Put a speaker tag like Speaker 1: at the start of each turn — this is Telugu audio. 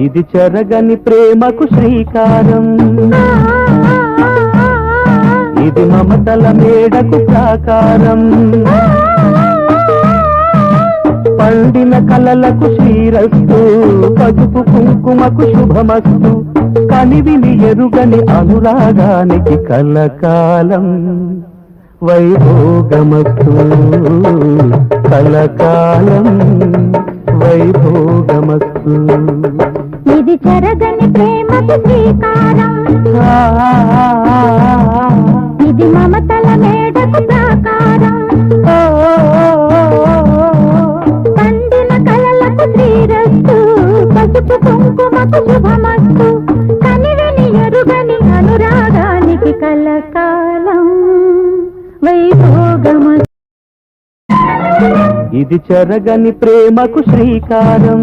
Speaker 1: ఇది చెరగని ప్రేమకు శ్రీకారం, ఇది మమతల మేడకు ప్రాకారం, పండిన కలలకు శ్రీరస్తు, పసుపు కుంకుమకు శుభమస్తు, కనివిని ఎరుగని అనురాగానికి కలకాలం వైభోగమస్తు, కలకాలం వైభోగమస్తు.
Speaker 2: ఇది చెరగని ప్రేమకు శ్రీకారం, ఇది మమతల మేడకు ప్రాకారం, పండిన కలలకు శ్రీరస్తు, పసుపు కుంకుమకు శుభమస్తు, కనివిని ఎరుగని అనురాగానికి కలకాలం వైభోగమస్తు.
Speaker 1: ఇది చెరగని ప్రేమకు శ్రీకారం.